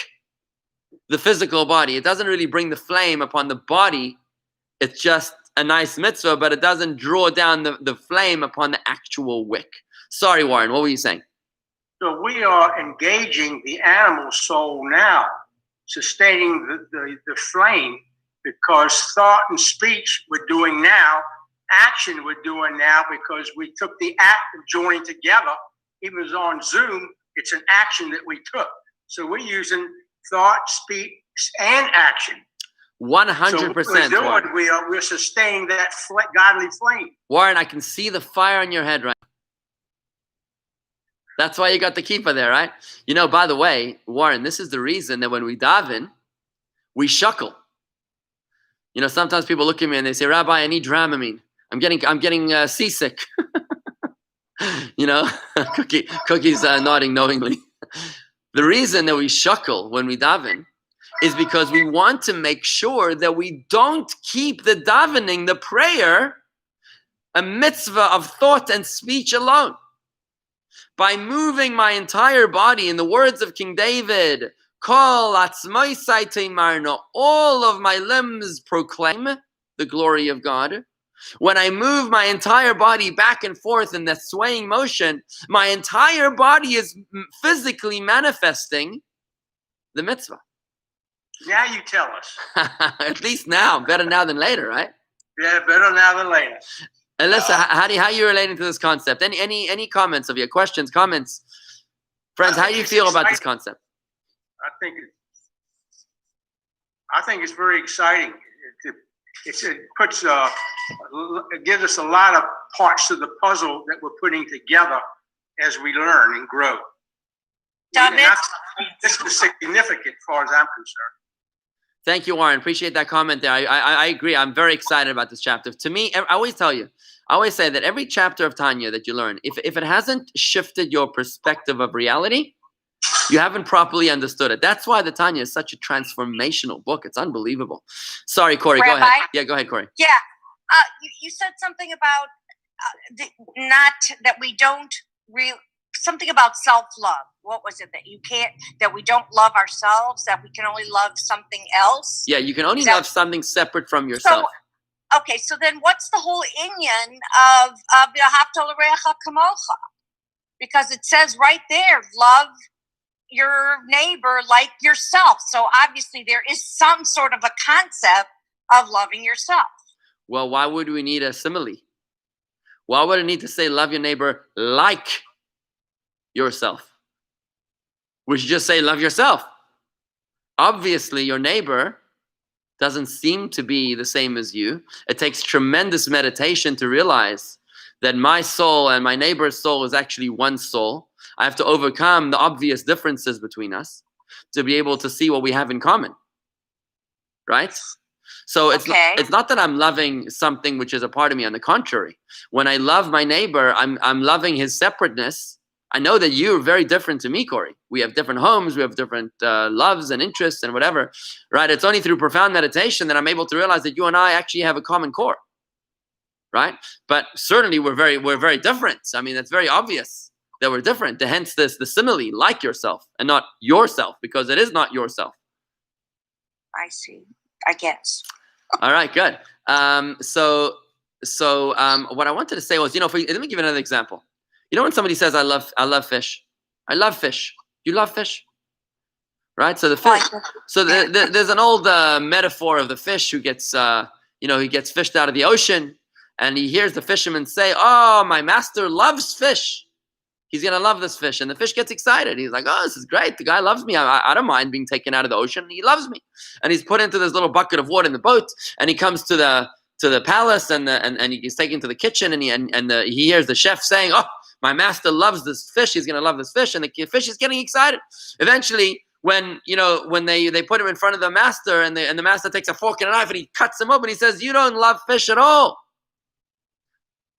the physical body. It doesn't really bring the flame upon the body. It's just a nice mitzvah, but it doesn't draw down the flame upon the actual wick. Sorry, Warren, what were you saying? So we are engaging the animal soul now, sustaining the flame, because thought and speech we're doing now, action we're doing now, because we took the act of joining together. Even as on Zoom, it's an action that we took. So we're using thought, speech, and action. 100%. So we're sustaining that godly flame. Warren, I can see the fire on your head, right? That's why you got the kippah there, right? You know, by the way, Warren, this is the reason that when we daven, we shuckle. You know, sometimes people look at me and they say, Rabbi, I need Dramamine. I'm getting seasick. You know, Cookie's nodding knowingly. The reason that we shuckle when we daven is because we want to make sure that we don't keep the davening, the prayer, a mitzvah of thought and speech alone. By moving my entire body, in the words of King David, Kol atzmaisai teimarno, all of my limbs proclaim the glory of God. When I move my entire body back and forth in that swaying motion, my entire body is physically manifesting the mitzvah. Now you tell us. At least now, better now than later, right? Yeah, better now than later. Alyssa, how are you relating to this concept? Any comments of your questions, comments? Friends, how do you feel about this concept? I think it's very exciting. It gives us a lot of parts to the puzzle that we're putting together as we learn and grow. This is significant as far as I'm concerned. Thank you, Warren. Appreciate that comment there. I agree. I'm very excited about this chapter. To me, I always say that every chapter of Tanya that you learn, if it hasn't shifted your perspective of reality, you haven't properly understood it. That's why the Tanya is such a transformational book. It's unbelievable. Sorry, Corey, Rabbi? go ahead. Yeah, go ahead, Corey. Yeah. You said something about something about self-love. What was it that we don't love ourselves, that we can only love something else? Yeah, you can only love something separate from yourself. Okay, so then what's the whole inyan of V'ahavta l'reacha kamocha? Because it says right there, love your neighbor like yourself. So obviously there is some sort of a concept of loving yourself. Well, why would we need a simile? Why would it need to say love your neighbor like yourself? We should just say love yourself. Obviously, your neighbor doesn't seem to be the same as you. It takes tremendous meditation to realize that my soul and my neighbor's soul is actually one soul. I have to overcome the obvious differences between us to be able to see what we have in common. Right? So it's not that I'm loving something which is a part of me. On the contrary, when I love my neighbor, I'm loving his separateness. I know that you're very different to me, Corey. We have different homes, we have different loves and interests and whatever, right? It's only through profound meditation that I'm able to realize that you and I actually have a common core, right? But certainly we're very different. I mean, it's very obvious that we're different. Hence the simile, like yourself and not yourself, because it is not yourself. I see. I guess. All right, good. So what I wanted to say was, let me give you another example. You know when somebody says, I love fish. I love fish. You love fish? Right? So the fish. So there's an old metaphor of the fish who gets, he gets fished out of the ocean, and he hears the fisherman say, oh, my master loves fish. He's going to love this fish. And the fish gets excited. He's like, oh, this is great. The guy loves me. I don't mind being taken out of the ocean. He loves me. And he's put into this little bucket of water in the boat, and he comes to the palace, and he's taken to the kitchen, and he hears the chef saying, "Oh, my master loves this fish. He's going to love this fish," and the fish is getting excited. Eventually, when they put him in front of the master, and the master takes a fork and a knife and he cuts him open, he says, "You don't love fish at all.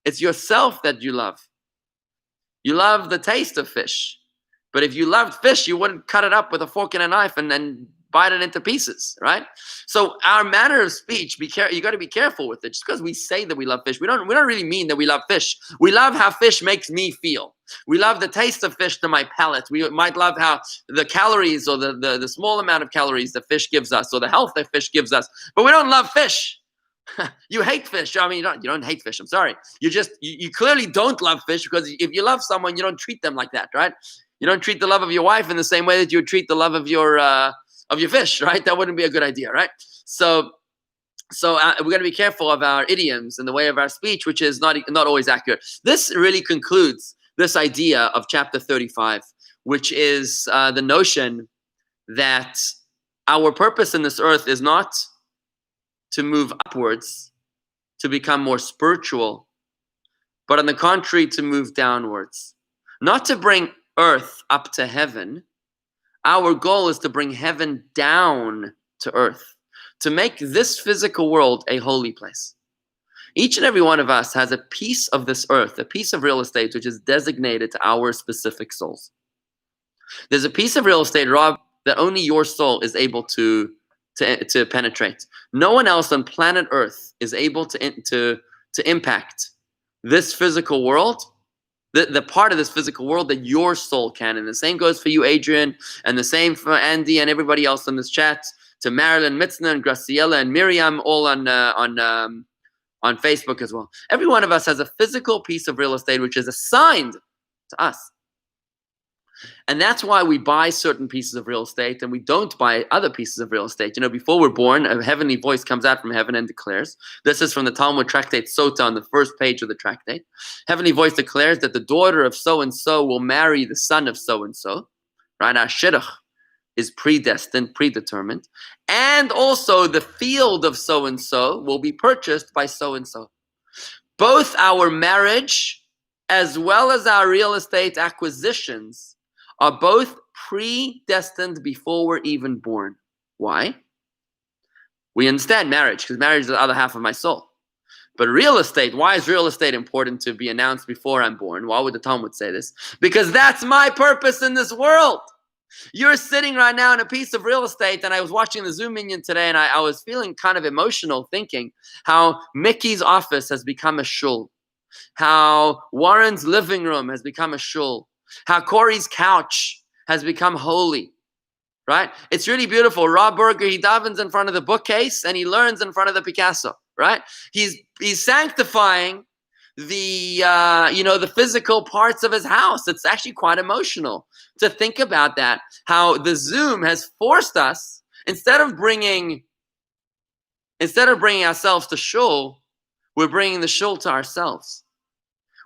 It's yourself that you love. You love the taste of fish. But if you loved fish, you wouldn't cut it up with a fork and a knife and then bite it into pieces," right? So our manner of speech, you got to be careful with it. Just because we say that we love fish, we don't really mean that we love fish. We love how fish makes me feel. We love the taste of fish to my palate. We might love how the calories or the small amount of calories the fish gives us, or the health that fish gives us. But we don't love fish. You hate fish. I mean, you don't hate fish. I'm sorry. You clearly don't love fish, because if you love someone, you don't treat them like that, right? You don't treat the love of your wife in the same way that you would treat the love of your fish, right? That wouldn't be a good idea, right? So we're going to be careful of our idioms and the way of our speech, which is not always accurate. This really concludes this idea of chapter 35, which is the notion that our purpose in this earth is not to move upwards, to become more spiritual, but on the contrary, to move downwards. Not to bring earth up to heaven. Our goal is to bring heaven down to earth, to make this physical world a holy place. Each and every one of us has a piece of this earth, a piece of real estate, which is designated to our specific souls. There's a piece of real estate, Rob, that only your soul is able to penetrate. No one else on planet Earth is able to impact this physical world, the part of this physical world that your soul can. And the same goes for you, Adrian, and the same for Andy and everybody else on this chat, to Marilyn, Mitzna, and Graciela, and Miriam, all on Facebook as well. Every one of us has a physical piece of real estate which is assigned to us. And that's why we buy certain pieces of real estate and we don't buy other pieces of real estate. You know, before we're born, a heavenly voice comes out from heaven and declares. This is from the Talmud tractate Sota on the first page of the tractate. Heavenly voice declares that the daughter of so-and-so will marry the son of so-and-so. Right? Our shidduch is predestined, predetermined. And also the field of so-and-so will be purchased by so-and-so. Both our marriage as well as our real estate acquisitions are both predestined before we're even born. Why? We understand marriage, because marriage is the other half of my soul. But real estate, why is real estate important to be announced before I'm born? Why would the Talmud say this? Because that's my purpose in this world. You're sitting right now in a piece of real estate, and I was watching the Zoom minion today, and I was feeling kind of emotional, thinking how Mickey's office has become a shul, how Warren's living room has become a shul, how Corey's couch has become holy, right? It's really beautiful. Rob Berger, he davens in front of the bookcase and he learns in front of the Picasso, right? He's sanctifying the physical parts of his house. It's actually quite emotional to think about that, how the Zoom has forced us, instead of bringing ourselves to shul, we're bringing the shul to ourselves.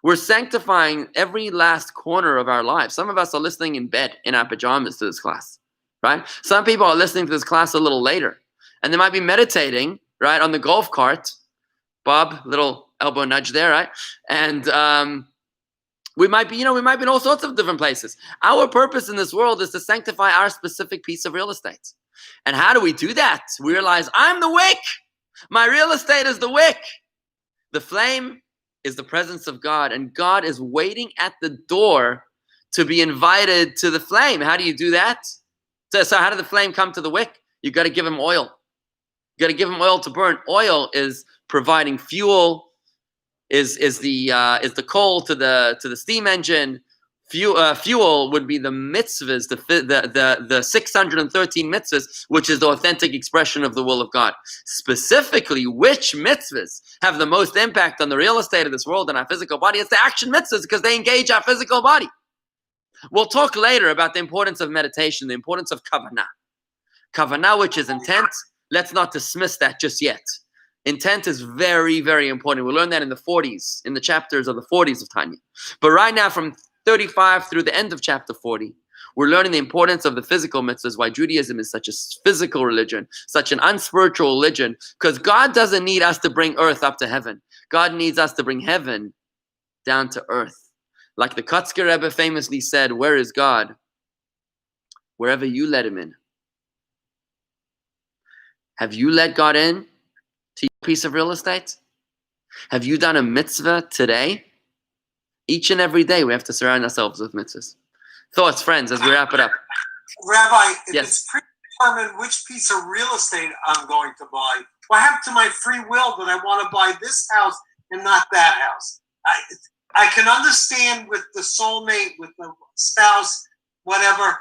We're sanctifying every last corner of our lives. Some of us are listening in bed in our pajamas to this class, right? Some people are listening to this class a little later, and they might be meditating, right, on the golf cart. Bob, little elbow nudge there, right? And we might be in all sorts of different places. Our purpose in this world is to sanctify our specific piece of real estate. And how do we do that? We realize, I'm the wick. My real estate is the wick. The flame is the presence of God, and God is waiting at the door to be invited to the flame. How do you do that? So how did the flame come to the wick? You got to give him oil. You got to give him oil to burn. Oil is providing fuel, is the coal to the steam engine. Fuel would be the mitzvahs, the 613 mitzvahs, which is the authentic expression of the will of God. Specifically, which mitzvahs have the most impact on the real estate of this world and our physical body? It's the action mitzvahs, because they engage our physical body. We'll talk later about the importance of meditation, the importance of kavanah. Kavanah, which is intent. Let's not dismiss that just yet. Intent is very, very important. We'll learn that in the 40s, in the chapters of the 40s of Tanya. But right now, from 35 through the end of chapter 40, We're learning the importance of the physical mitzvahs, why Judaism is such a physical religion, such an unspiritual religion, because God doesn't need us to bring earth up to heaven. God needs us to bring heaven down to earth. Like the Kotzker Rebbe famously said, where is God? Wherever you let him in. Have you let God in to your piece of real estate? Have you done a mitzvah today? Each and every day we have to surround ourselves with mitzvahs. Thoughts, friends, as we wrap it up. Rabbi, if Yes. it's predetermined which piece of real estate I'm going to buy, what happened to my free will that I want to buy this house and not that house? I can understand with the soulmate, with the spouse, whatever,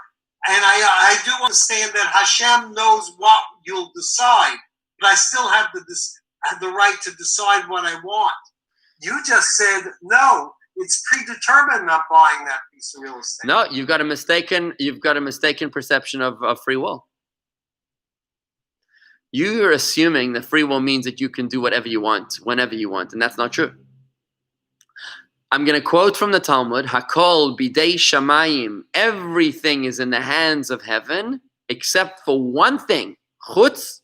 and I do understand that Hashem knows what you'll decide, but I still have the right to decide what I want. You just said, no, it's predetermined not buying that piece of real estate. No, you've got a mistaken perception of free will. You're assuming that free will means that you can do whatever you want, whenever you want, and that's not true. I'm going to quote from the Talmud, Hakol bidei shamayim, everything is in the hands of heaven, except for one thing, chutz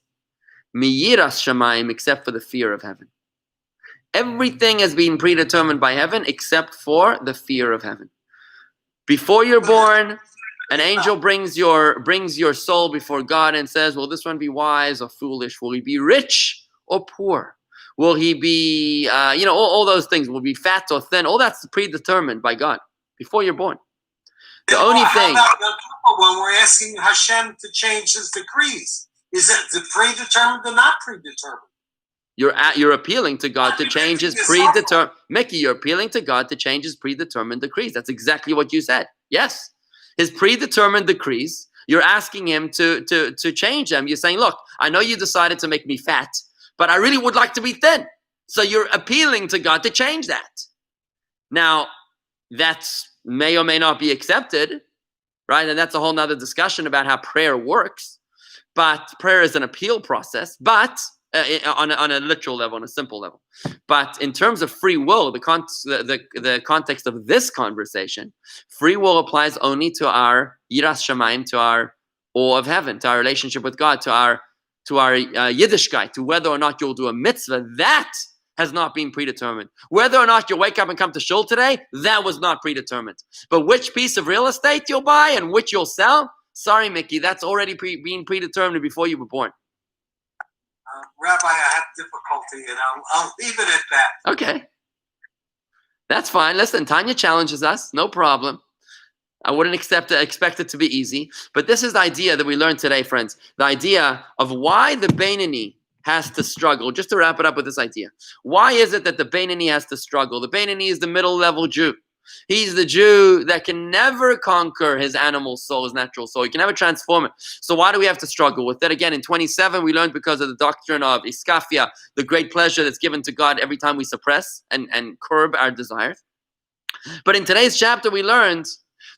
miyiras shamayim, except for the fear of heaven. Everything has been predetermined by heaven, except for the fear of heaven. Before you're born, an angel brings your soul before God and says, will this one be wise or foolish? Will he be rich or poor? Will he be, all those things. Will he be fat or thin? All that's predetermined by God before you're born. The only thing. How about when we're asking Hashem to change his decrees? Is it predetermined or not predetermined? You're appealing to God to change his predetermined. Mickey, you're appealing to God to change his predetermined decrees. That's exactly what you said. Yes. His predetermined decrees, you're asking him to change them. You're saying, look, I know you decided to make me fat, but I really would like to be thin. So you're appealing to God to change that. Now, that may or may not be accepted, right? And that's a whole nother discussion about how prayer works. But prayer is an appeal process, but on a literal level, on a simple level. But in terms of free will, the context of this conversation, free will applies only to our yiras shamayim, to our awe of heaven, to our relationship with God, to our Yiddishkeit, to whether or not you'll do a mitzvah. That has not been predetermined. Whether or not you wake up and come to shul today, that was not predetermined. But which piece of real estate you'll buy and which you'll sell, sorry, Mickey, that's already been predetermined before you were born. Rabbi, I have difficulty, and I'll leave it at that. Okay. That's fine. Listen, Tanya challenges us. No problem. I wouldn't expect it to be easy. But this is the idea that we learned today, friends. The idea of why the Beinoni has to struggle. Just to wrap it up with this idea. Why is it that the Beinoni has to struggle? The Beinoni is the middle-level Jew. He's the Jew that can never conquer his animal soul, his natural soul. He can never transform it. So why do we have to struggle with that? Again, in 27, we learned because of the doctrine of iskafia, the great pleasure that's given to God every time we suppress and curb our desires. But in today's chapter, we learned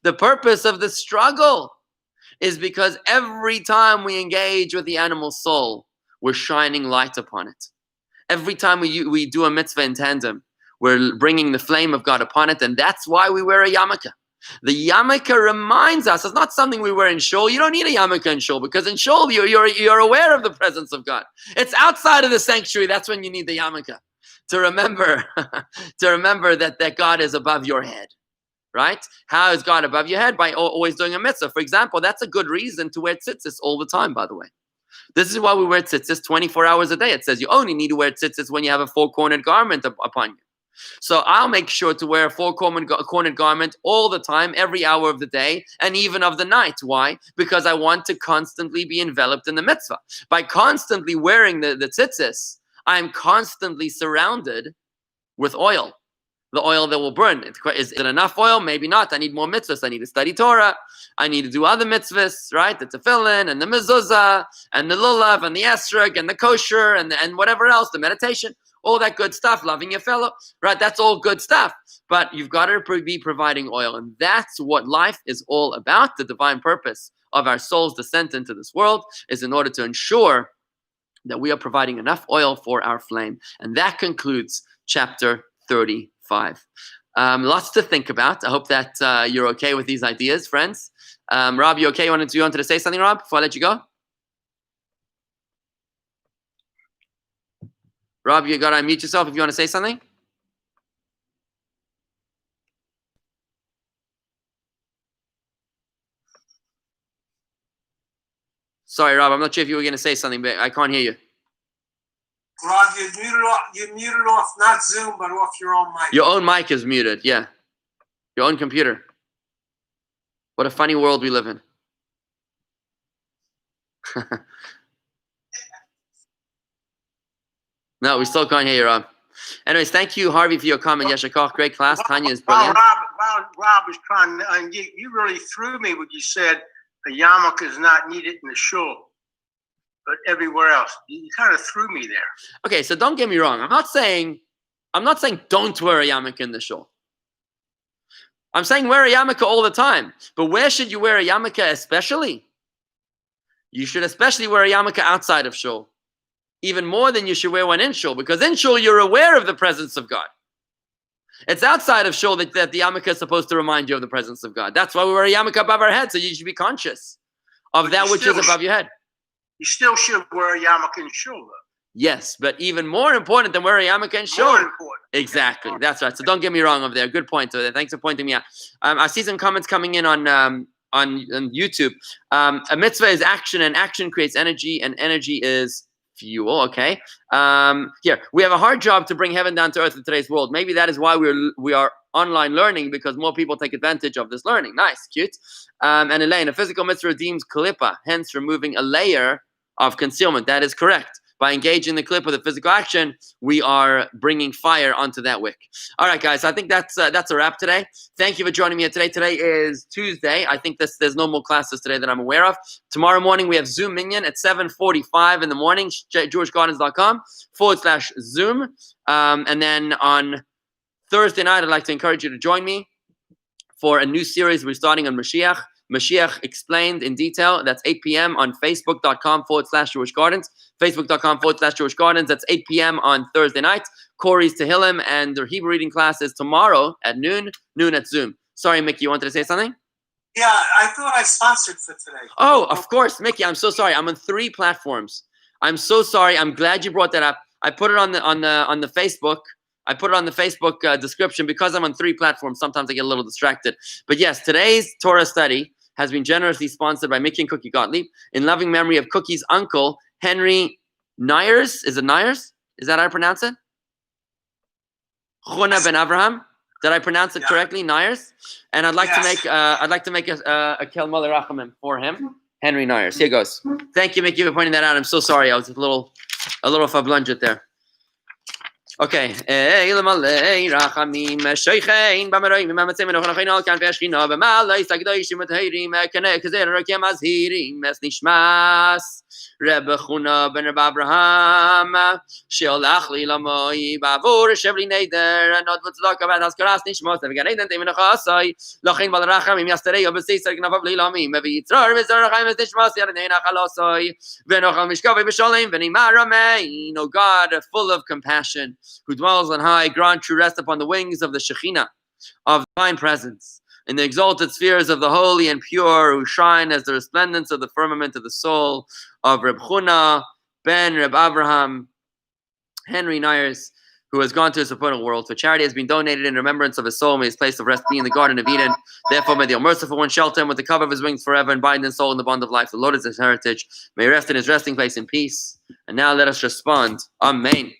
the purpose of the struggle is because every time we engage with the animal soul, we're shining light upon it. Every time we do a mitzvah in tandem, we're bringing the flame of God upon it, and that's why we wear a yarmulke. The yarmulke reminds us, it's not something we wear in shul. You don't need a yarmulke in shul, because in shul, you're aware of the presence of God. It's outside of the sanctuary, that's when you need the yarmulke. To remember, that God is above your head, right? How is God above your head? By always doing a mitzvah. For example, that's a good reason to wear tzitzis all the time, by the way. This is why we wear tzitzis 24 hours a day. It says you only need to wear tzitzis when you have a four-cornered garment upon you. So I'll make sure to wear a four-cornered garment all the time, every hour of the day, and even of the night. Why? Because I want to constantly be enveloped in the mitzvah. By constantly wearing the tzitzis, I'm constantly surrounded with oil. The oil that will burn. Is it enough oil? Maybe not. I need more mitzvahs. I need to study Torah. I need to do other mitzvahs, right? The tefillin and the mezuzah and the lulav and the esrog and the kosher and whatever else, the meditation, all that good stuff, loving your fellow, right? That's all good stuff. But you've got to be providing oil. And that's what life is all about. The divine purpose of our soul's descent into this world is in order to ensure that we are providing enough oil for our flame. And that concludes chapter 35. Lots to think about. I hope that you're okay with these ideas, friends. Rob, you okay? You wanted to say something, Rob, before I let you go? Rob, you got to unmute yourself if you want to say something. Sorry, Rob, I'm not sure if you were going to say something, but I can't hear you. Rob, you're muted off not Zoom, but off your own mic. Your own mic is muted, yeah. Your own computer. What a funny world we live in. No, we still can't hear you, Rob. Anyways, thank you, Harvey, for your comment. Yeshakach, great class. Tanya is brilliant. While Rob was trying to unmute, you really threw me when you said a yarmulke is not needed in the shul, but everywhere else. You kind of threw me there. Okay, so don't get me wrong. I'm not saying don't wear a yarmulke in the shul. I'm saying wear a yarmulke all the time. But where should you wear a yarmulke especially? You should especially wear a yarmulke outside of shul. Even more than you should wear one in shul, because in shul you're aware of the presence of God. It's outside of shul that the yarmulke is supposed to remind you of the presence of God. That's why we wear a yarmulke above our head, so you should be conscious of that which is above your head. You still should wear a yarmulke in shul, though. Yes, but even more important than wearing a yarmulke in shul. More important. Exactly, that's right. So don't get me wrong over there. Good point. So thanks for pointing me out. I see some comments coming in on YouTube. A mitzvah is action, and action creates energy, and energy is fuel. Okay. Here we have a hard job to bring heaven down to earth in today's world. Maybe that is why we are online learning, because more people take advantage of this learning. Nice, cute. And Elaine, a physical mitzvah redeems klippa, hence removing a layer of concealment. That is correct. By engaging the clip with a physical action, we are bringing fire onto that wick. All right, guys, I think that's a wrap today. Thank you for joining me today. Today is Tuesday. I think there's no more classes today that I'm aware of. Tomorrow morning, we have Zoom Minyan at 7:45 in the morning, jewishgardens.com/Zoom. And then on Thursday night, I'd like to encourage you to join me for a new series we're starting on Mashiach. Mashiach explained in detail. That's 8 p.m. on facebook.com/Jewish Gardens. Facebook.com/Jewish Gardens. That's 8 p.m. on Thursday night. Corey's Tehillim and their Hebrew reading class is tomorrow at noon at Zoom. Sorry, Mickey, you wanted to say something? Yeah, I thought I sponsored for today. Oh, of course, Mickey. I'm so sorry. I'm on 3 platforms. I'm so sorry. I'm glad you brought that up. I put it on the Facebook. I put it on the Facebook description because I'm on 3 platforms. Sometimes I get a little distracted. But yes, today's Torah study has been generously sponsored by Mickey and Cookie Gottlieb in loving memory of Cookie's uncle, Henry Nyers. Is it Nyers? Is that how I pronounce it? Chuna ben Avraham. Did I pronounce it correctly? Nyers. And I'd like to make a Kel Moler Rachamim for him. Henry Nyers. Here goes. Thank you, Mickey, for pointing that out. I'm so sorry. I was a little fablunget there. Okay. Rebbe Chuna ben Reb Avraham sheolach li lamoi bavur shevli neder and not v'tzedakah b'ad haskaras nishmos v'gan eden temin achasai lachin bal racham im yasterei obesisar gnavav li lami mevi yitzrar v'zar racham es nishmos yarnei nachalasai v'nochal mishkavei b'sholem v'nimar amein. O God, full of compassion, who dwells on high, grant true rest upon the wings of the Shekhinah, of divine presence, in the exalted spheres of the holy and pure, who shine as the resplendence of the firmament of the soul of Reb Chuna ben Reb Avraham Henry Nyers, who has gone to his supporting world. For charity has been donated in remembrance of his soul. May his place of rest be in the Garden of Eden. Therefore, may the All-Merciful One shelter him with the cover of his wings forever and bind his soul in the bond of life. The Lord is his heritage. May he rest in his resting place in peace. And now let us respond. Amen.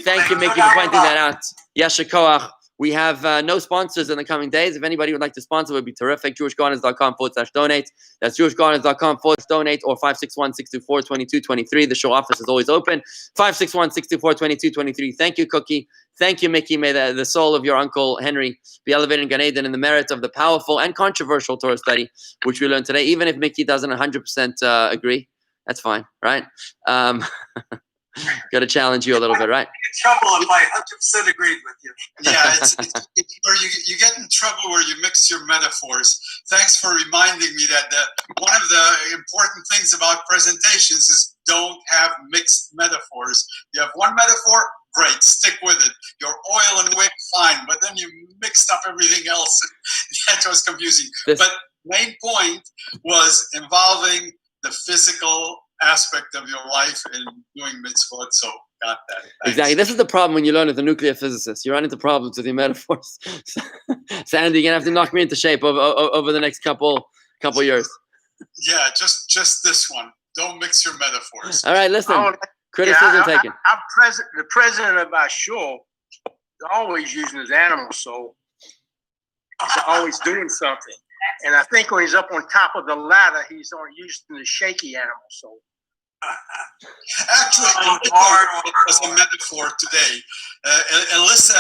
Thank you, Mickey, for pointing that out. Yashikoach. We have no sponsors in the coming days. If anybody would like to sponsor, it would be terrific. JewishGardens.com/donate. That's JewishGardens.com/donate or 561-624-2223. The show office is always open. 561-624-2223. Thank you, Cookie. Thank you, Mickey. May the soul of your uncle Henry be elevated in Gan Eden in the merit of the powerful and controversial Torah study, which we learned today. Even if Mickey doesn't 100% agree, that's fine, right? Got to challenge you a little bit, right? In trouble if I 100% agreed with you. Yeah, it's where you get in trouble where you mix your metaphors. Thanks for reminding me that one of the important things about presentations is don't have mixed metaphors. You have one metaphor, great. Stick with it. Your oil and wick, fine. But then you mixed up everything else. That was confusing. But main point was involving the physical aspect of your life in doing mitzvot. So got that. Thanks. Exactly. This is the problem when you learn as a nuclear physicist. You run into problems with your metaphors. So Andy, you're gonna have to knock me into shape over the next couple years. Yeah, just this one. Don't mix your metaphors. All right, listen. Criticism taken. The president of our show is always using his animal soul. He's always doing something. And I think when he's up on top of the ladder, he's using the shaky animal soul. Actually, as a metaphor today, Alyssa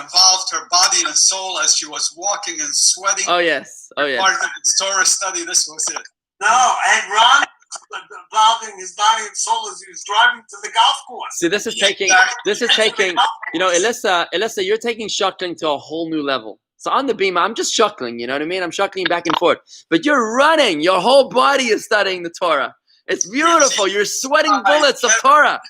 involved her body and soul as she was walking and sweating. Oh, yes. Oh, yes. Part of the Torah study, this was it. No, and Ron involving his body and soul as he was driving to the golf course. See, this is taking, you know, Alyssa, you're taking shuckling to a whole new level. So on the beam, I'm just shuckling, you know what I mean? I'm shuckling back and forth. But you're running. Your whole body is studying the Torah. It's beautiful. You're sweating bullets of Torah.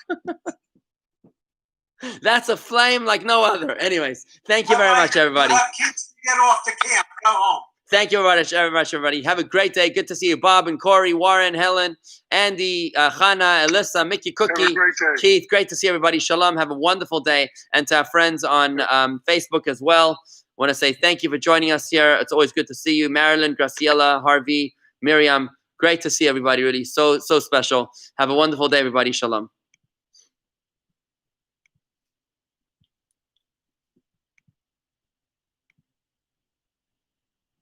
That's a flame like no other. Anyways, thank you very much, everybody. Kids, get off the camp. Go home. Thank you very much, everybody. Have a great day. Good to see you, Bob and Corey, Warren, Helen, Andy, Chana, Alyssa, Mickey, Cookie, Keith. Great to see everybody. Shalom. Have a wonderful day. And to our friends on Facebook as well, I want to say thank you for joining us here. It's always good to see you. Marilyn, Graciela, Harvey, Miriam. Great to see everybody. Really so special. Have a wonderful day, everybody. Shalom.